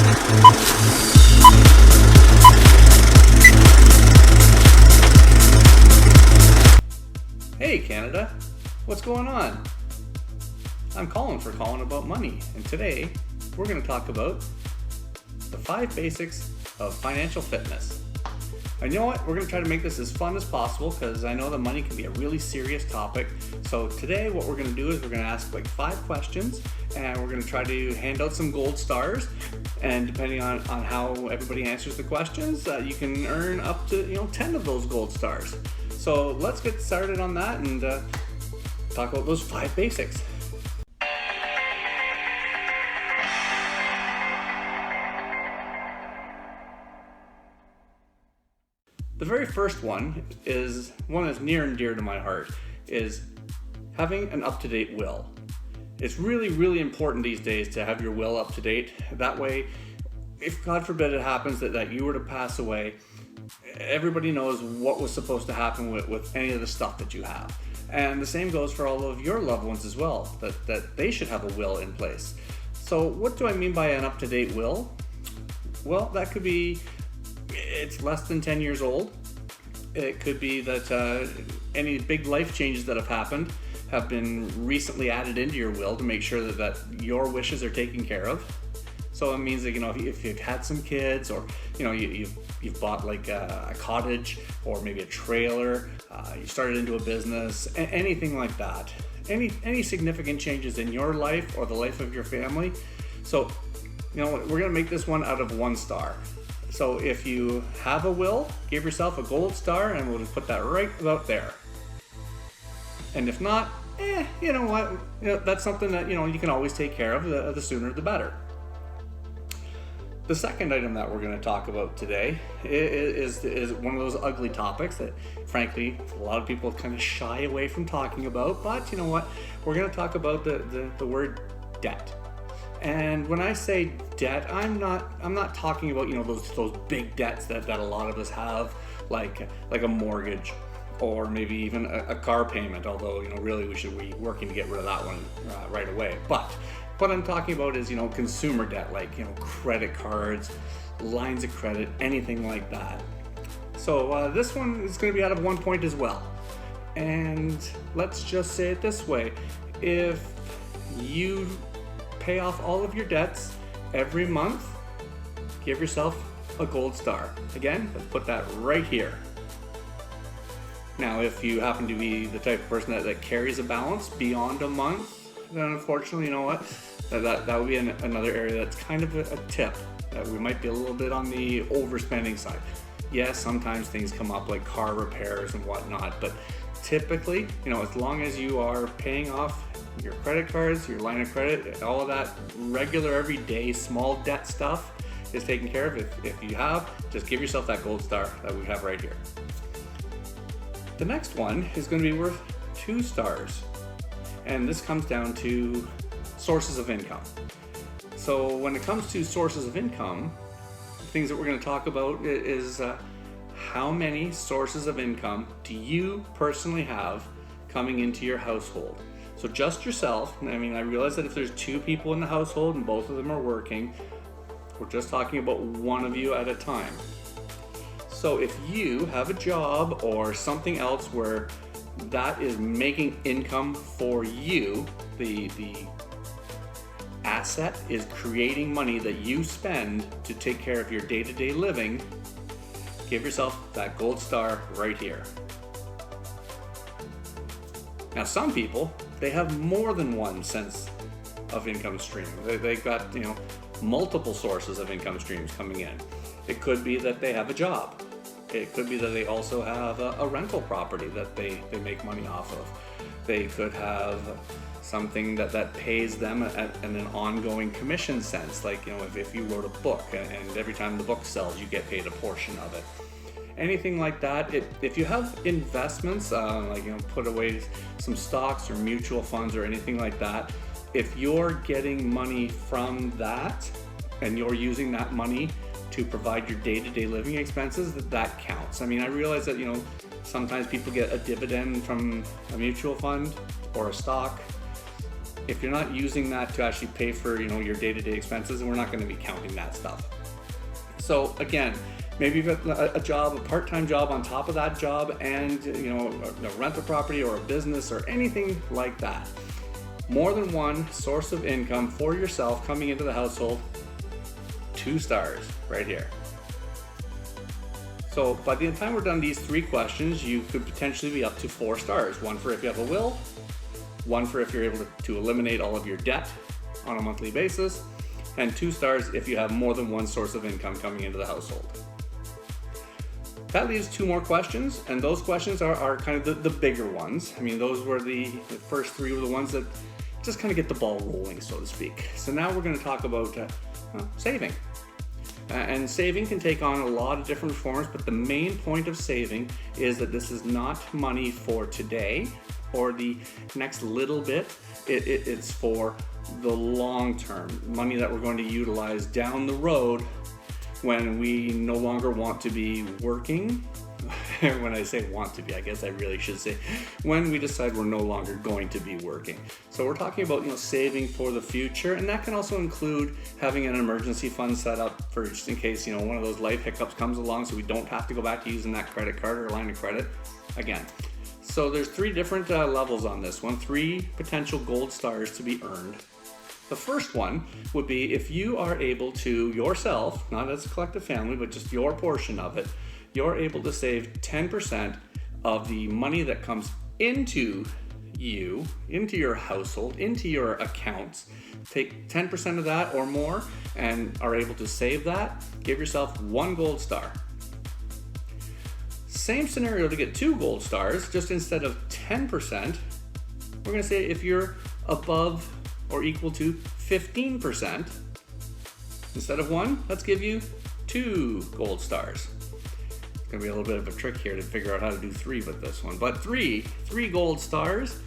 Hey Canada, what's going on? I'm Colin for Colin About Money, and today we're going to talk about the 5 basics of financial fitness. And you know what? We're going to try to make this as fun as possible because I know that money can be a really serious topic. So today what we're going to do is we're going to ask like 5 questions and we're going to try to hand out some gold stars. And depending on how everybody answers the questions, you can earn up to 10 of those gold stars. So let's get started on that and talk about those 5 basics. The very first one is one that's near and dear to my heart, is having an up-to-date will. It's really, really important these days to have your will up to date. That way, if God forbid it happens that you were to pass away, everybody knows what was supposed to happen with any of the stuff that you have. And the same goes for all of your loved ones as well, that they should have a will in place. So what do I mean by an up-to-date will? Well, that could be it's less than 10 years old. It could be that any big life changes that have happened have been recently added into your will to make sure that your wishes are taken care of. So it means that if you've had some kids, or you've bought like a cottage or maybe a trailer, you started into a business, anything like that. Any significant changes in your life or the life of your family. So we're gonna make this one out of 1 star. So if you have a will, give yourself a gold star, and we'll just put that right about there. And if not, you know what? That's something that you can always take care of. The sooner the better. The second item that we're going to talk about today is one of those ugly topics that, frankly, a lot of people kind of shy away from talking about. But you know what? We're going to talk about the word debt. And when I say debt, I'm not talking about those big debts that a lot of us have, like a mortgage or maybe even a car payment. Although really we should be working to get rid of that one right away. But what I'm talking about is consumer debt, like credit cards, lines of credit, anything like that. So this one is going to be out of 1 point as well. And let's just say it this way: if you pay off all of your debts every month, give yourself a gold star. Again, let's put that right here. Now, if you happen to be the type of person that carries a balance beyond a month, then unfortunately, that would be another area that's kind of a tip that we might be a little bit on the overspending side. Yes, sometimes things come up like car repairs and whatnot, but typically, as long as you are paying off your credit cards, your line of credit, all of that regular, everyday, small debt stuff is taken care of. If you have, just give yourself that gold star that we have right here. The next one is going to be worth 2 stars. And this comes down to sources of income. So when it comes to sources of income, things that we're going to talk about is how many sources of income do you personally have coming into your household? So just yourself. I mean, I realize that if there's 2 people in the household and both of them are working, we're just talking about one of you at a time. So if you have a job or something else where that is making income for you, the asset is creating money that you spend to take care of your day-to-day living, give yourself that gold star right here. Now, some people, they have more than one sense of income stream. They've got, multiple sources of income streams coming in. It could be that they have a job. It could be that they also have a rental property that they make money off of. They could have something that pays them in an ongoing commission sense. Like, if you wrote a book and every time the book sells, you get paid a portion of it. Anything like that. If you have investments, put away some stocks or mutual funds or anything like that, if you're getting money from that and you're using that money to provide your day-to-day living expenses, that counts. I mean, I realize that, sometimes people get a dividend from a mutual fund or a stock. If you're not using that to actually pay for, your day-to-day expenses, we're not going to be counting that stuff. So again, maybe you've got a job, a part-time job on top of that job, and a rental property or a business or anything like that. More than one source of income for yourself coming into the household, 2 stars right here. So by the time we're done these 3 questions, you could potentially be up to 4 stars. 1 for if you have a will, 1 for if you're able to eliminate all of your debt on a monthly basis, and 2 stars if you have more than one source of income coming into the household. That leaves 2 more questions, and those questions are kind of the bigger ones. I mean, those were the first 3 were the ones that just kind of get the ball rolling, so to speak. So now we're going to talk about saving. And saving can take on a lot of different forms, but the main point of saving is that this is not money for today or the next little bit. It's for the long term, money that we're going to utilize down the road when we no longer want to be working. When I say want to be, I guess I really should say when we decide we're no longer going to be working. So we're talking about saving for the future, and that can also include having an emergency fund set up for just in case one of those life hiccups comes along, so we don't have to go back to using that credit card or line of credit again. So there's 3 different levels on this one, 3 potential gold stars to be earned. The first one would be if you are able to yourself, not as a collective family, but just your portion of it, you're able to save 10% of the money that comes into you, into your household, into your accounts. Take 10% of that or more and are able to save that, give yourself 1 gold star. Same scenario to get 2 gold stars, just instead of 10%, we're going to say if you're above or equal to 15%, instead of 1, let's give you 2 gold stars. It's going to be a little bit of a trick here to figure out how to do 3 with this one, but 3 gold stars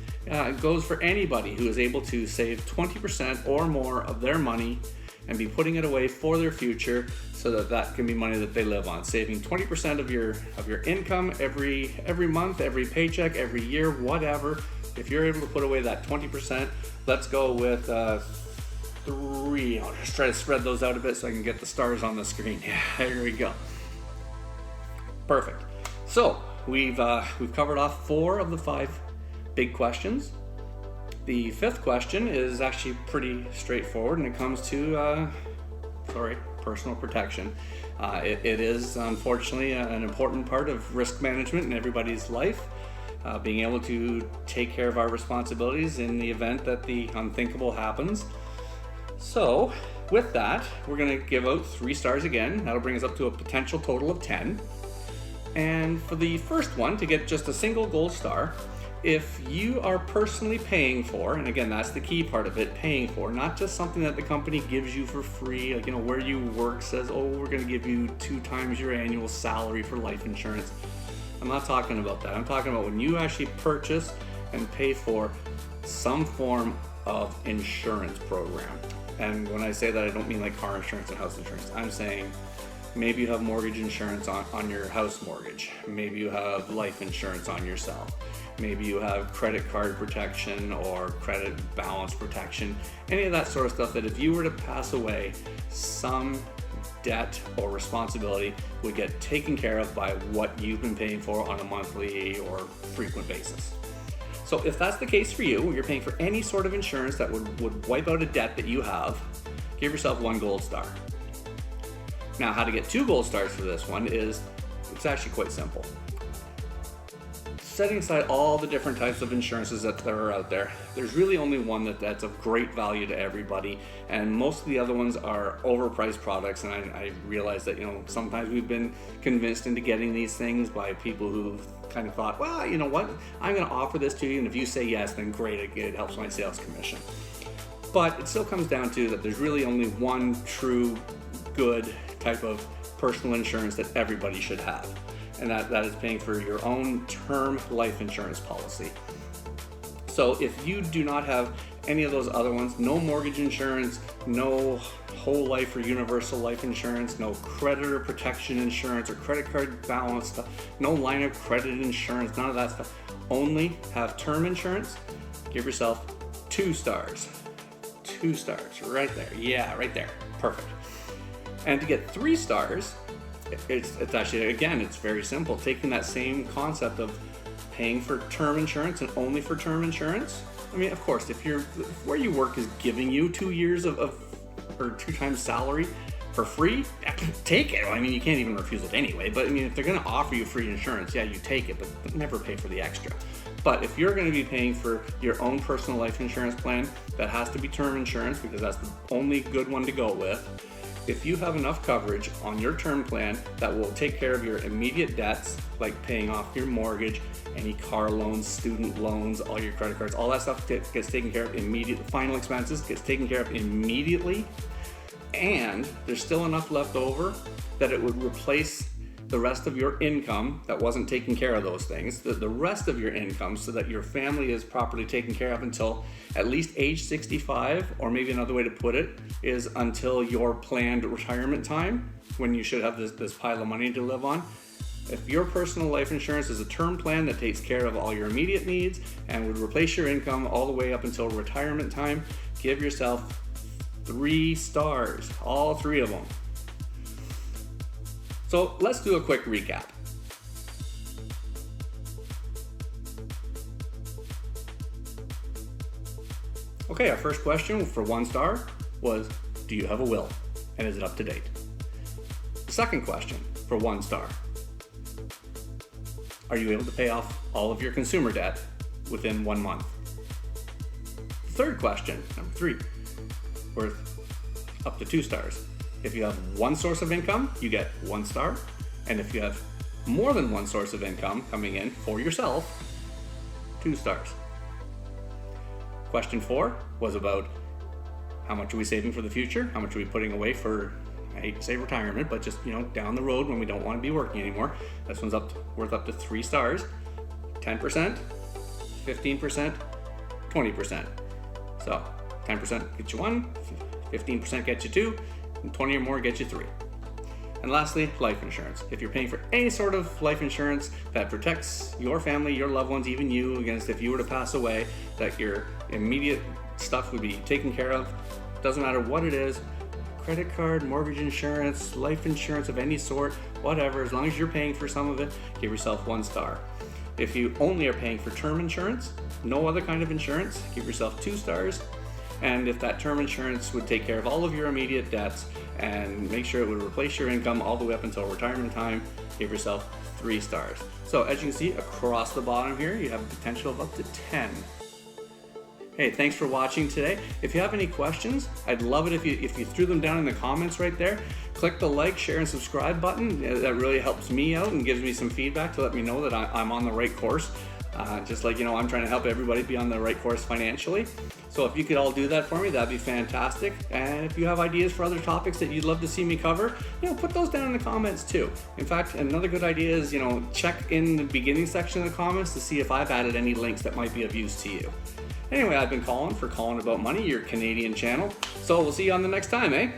goes for anybody who is able to save 20% or more of their money and be putting it away for their future, so that can be money that they live on. Saving 20% of your income every month, every paycheck, every year, whatever. If you're able to put away that 20%, let's go with 3. I'll just try to spread those out a bit so I can get the stars on the screen. Yeah, here we go. Perfect. So we've covered off 4 of the 5 big questions. The 5th question is actually pretty straightforward, and it comes to personal protection. It is unfortunately an important part of risk management in everybody's life. Being able to take care of our responsibilities in the event that the unthinkable happens. So with that, we're going to give out 3 stars again. That'll bring us up to a potential total of 10. And for the first one, to get just a single gold star, if you are personally paying for, and again, that's the key part of it, paying for, not just something that the company gives you for free, like, where you work says, oh, we're going to give you 2 times your annual salary for life insurance. I'm not talking about that. I'm talking about when you actually purchase and pay for some form of insurance program. And when I say that, I don't mean like car insurance and house insurance. I'm saying maybe you have mortgage insurance on your house mortgage. Maybe you have life insurance on yourself. Maybe you have credit card protection or credit balance protection. Any of that sort of stuff that if you were to pass away, some debt or responsibility would get taken care of by what you've been paying for on a monthly or frequent basis. So if that's the case for you, you're paying for any sort of insurance that would wipe out a debt that you have, give yourself 1 gold star. Now, how to get 2 gold stars for this one is, it's actually quite simple. Setting aside all the different types of insurances that are out there, there's really only one that's of great value to everybody, and most of the other ones are overpriced products. And I realize that sometimes we've been convinced into getting these things by people who've kind of thought, well, you know what, I'm going to offer this to you, and if you say yes, then great, it helps my sales commission. But it still comes down to that there's really only one true good type of personal insurance that everybody should have. And that is paying for your own term life insurance policy. So if you do not have any of those other ones, no mortgage insurance, no whole life or universal life insurance, no creditor protection insurance or credit card balance stuff, no line of credit insurance, none of that stuff, only have term insurance, give yourself 2 stars. 2 stars, right there. Yeah, right there. Perfect. And to get 3 stars, it's actually, again, it's very simple. Taking that same concept of paying for term insurance and only for term insurance. I mean, of course, if where you work is giving you 2 years or 2 times salary for free, take it. I mean, you can't even refuse it anyway. But I mean, if they're going to offer you free insurance, yeah, you take it, but never pay for the extra. But if you're going to be paying for your own personal life insurance plan, that has to be term insurance because that's the only good one to go with. If you have enough coverage on your term plan that will take care of your immediate debts, like paying off your mortgage, any car loans, student loans, all your credit cards, all that stuff gets taken care of immediately. Final expenses gets taken care of immediately, and there's still enough left over that it would replace the rest of your income that wasn't taking care of those things, the rest of your income, so that your family is properly taken care of until at least age 65, or maybe another way to put it is until your planned retirement time, when you should have this pile of money to live on. If your personal life insurance is a term plan that takes care of all your immediate needs and would replace your income all the way up until retirement time, give yourself 3 stars, all 3 of them. So let's do a quick recap. Okay, our first question for 1 star was, do you have a will? And is it up to date? The second question for 1 star, are you able to pay off all of your consumer debt within 1 month? The third question, number 3, worth up to 2 stars. If you have 1 source of income, you get 1 star. And if you have more than 1 source of income coming in for yourself, 2 stars. Question 4 was about how much are we saving for the future? How much are we putting away for, I hate to say retirement, but just, down the road when we don't want to be working anymore. This one's worth up to 3 stars. 10%, 15%, 20%. So 10% gets you 1, 15% gets you 2, and 20 or more gets you 3. And lastly, life insurance. If you're paying for any sort of life insurance that protects your family, your loved ones, even you, against if you were to pass away, that your immediate stuff would be taken care of. Doesn't matter what it is, credit card, mortgage insurance, life insurance of any sort, whatever, as long as you're paying for some of it, give yourself 1 star. If you only are paying for term insurance, no other kind of insurance, give yourself 2 stars. And if that term insurance would take care of all of your immediate debts and make sure it would replace your income all the way up until retirement time, give yourself 3 stars. So as you can see across the bottom here, you have a potential of up to 10. Hey, thanks for watching today. If you have any questions, I'd love it if you threw them down in the comments right there. Click the like, share, and subscribe button. That really helps me out and gives me some feedback to let me know that I'm on the right course. Just like, I'm trying to help everybody be on the right course financially. So if you could all do that for me, that'd be fantastic. And if you have ideas for other topics that you'd love to see me cover, put those down in the comments too. In fact, another good idea is, check in the beginning section of the comments to see if I've added any links that might be of use to you. Anyway, I've been Colin for Colin About Money, your Canadian channel. So we'll see you on the next time, eh?